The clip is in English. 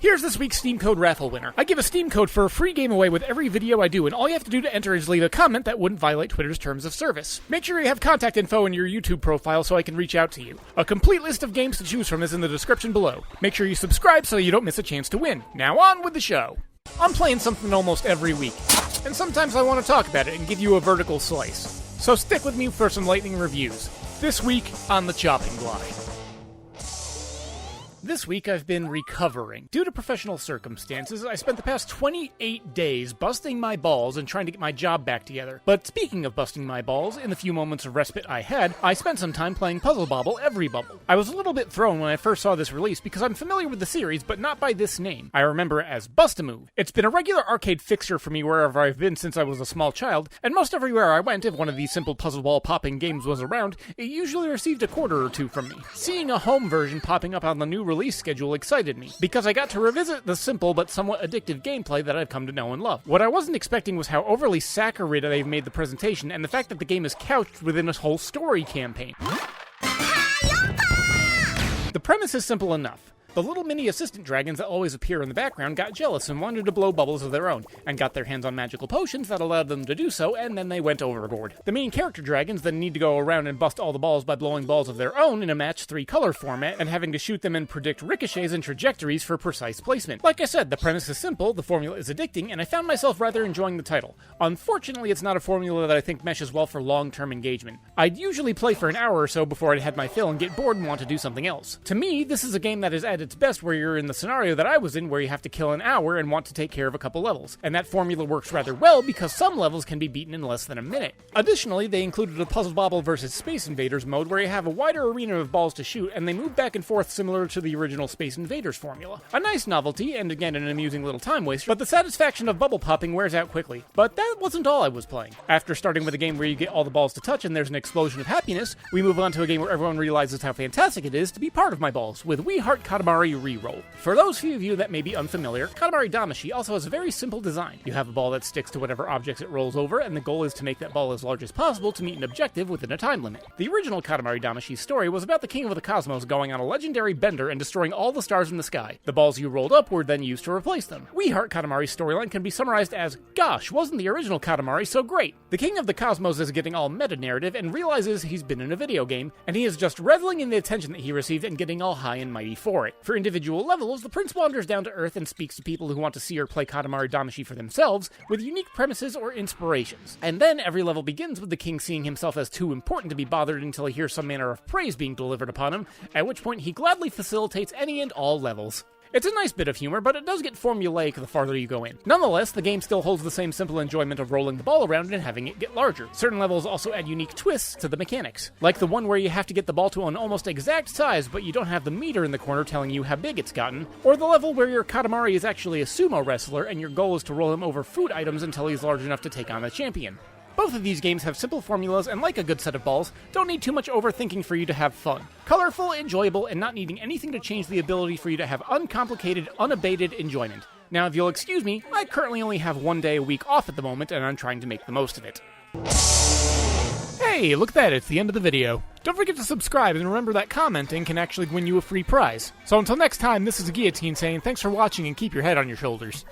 Here's this week's Steam Code raffle winner. I give a Steam Code for a free game away with every video I do, and all you have to do to enter is leave a comment that wouldn't violate Twitter's terms of service. Make sure you have contact info in your YouTube profile so I can reach out to you. A complete list of games to choose from is in the description below. Make sure you subscribe so you don't miss a chance to win. Now on with the show. I'm playing something almost every week, and sometimes I want to talk about it and give you a vertical slice. So stick with me for some lightning reviews. This week on the chopping block. This week I've been recovering. Due to professional circumstances, I spent the past 28 days busting my balls and trying to get my job back together. But speaking of busting my balls, in the few moments of respite I had, I spent some time playing Puzzle Bobble, Everybubble. I was a little bit thrown when I first saw this release because I'm familiar with the series, but not by this name. I remember it as Bust-A-Move. It's been a regular arcade fixture for me wherever I've been since I was a small child, and most everywhere I went, if one of these simple puzzle ball popping games was around, it usually received a quarter or two from me. Seeing a home version popping up on the new release schedule excited me, because I got to revisit the simple but somewhat addictive gameplay that I've come to know and love. What I wasn't expecting was how overly saccharine they've made the presentation, and the fact that the game is couched within a whole story campaign. The premise is simple enough. The little mini assistant dragons that always appear in the background got jealous and wanted to blow bubbles of their own, and got their hands on magical potions that allowed them to do so, and then they went overboard. The main character dragons then need to go around and bust all the balls by blowing balls of their own in a match 3 color format, and having to shoot them and predict ricochets and trajectories for precise placement. Like I said, the premise is simple, the formula is addicting, and I found myself rather enjoying the title. Unfortunately, it's not a formula that I think meshes well for long-term engagement. I'd usually play for an hour or so before I'd had my fill and get bored and want to do something else. To me, this is a game that is at its best where you're in the scenario that I was in, where you have to kill an hour and want to take care of a couple levels, and that formula works rather well because some levels can be beaten in less than a minute. Additionally, they included a Puzzle Bobble vs. Space Invaders mode where you have a wider arena of balls to shoot, and they move back and forth similar to the original Space Invaders formula. A nice novelty, and again an amusing little time waster, but the satisfaction of bubble popping wears out quickly. But that wasn't all I was playing. After starting with a game where you get all the balls to touch and there's an explosion of happiness, we move on to a game where everyone realizes how fantastic it is to be part of my balls, with We Heart Katamari Reroll. For those few of you that may be unfamiliar, Katamari Damacy also has a very simple design. You have a ball that sticks to whatever objects it rolls over, and the goal is to make that ball as large as possible to meet an objective within a time limit. The original Katamari Damacy story was about the king of the cosmos going on a legendary bender and destroying all the stars in the sky. The balls you rolled up were then used to replace them. We Heart Katamari's storyline can be summarized as, gosh, wasn't the original Katamari so great? The king of the cosmos is getting all meta-narrative and realizes he's been in a video game, and he is just reveling in the attention that he received and getting all high and mighty for it. For individual levels, the prince wanders down to earth and speaks to people who want to see or play Katamari Damacy for themselves, with unique premises or inspirations. And then every level begins with the king seeing himself as too important to be bothered until he hears some manner of praise being delivered upon him, at which point he gladly facilitates any and all levels. It's a nice bit of humor, but it does get formulaic the farther you go in. Nonetheless, the game still holds the same simple enjoyment of rolling the ball around and having it get larger. Certain levels also add unique twists to the mechanics, like the one where you have to get the ball to an almost exact size, but you don't have the meter in the corner telling you how big it's gotten, or the level where your Katamari is actually a sumo wrestler and your goal is to roll him over food items until he's large enough to take on the champion. Both of these games have simple formulas and, like a good set of balls, don't need too much overthinking for you to have fun. Colorful, enjoyable, and not needing anything to change the ability for you to have uncomplicated, unabated enjoyment. Now, if you'll excuse me, I currently only have one day a week off at the moment, and I'm trying to make the most of it. Hey, look at that, it's the end of the video. Don't forget to subscribe, and remember that commenting can actually win you a free prize. So until next time, this is Gheeotine saying thanks for watching and keep your head on your shoulders.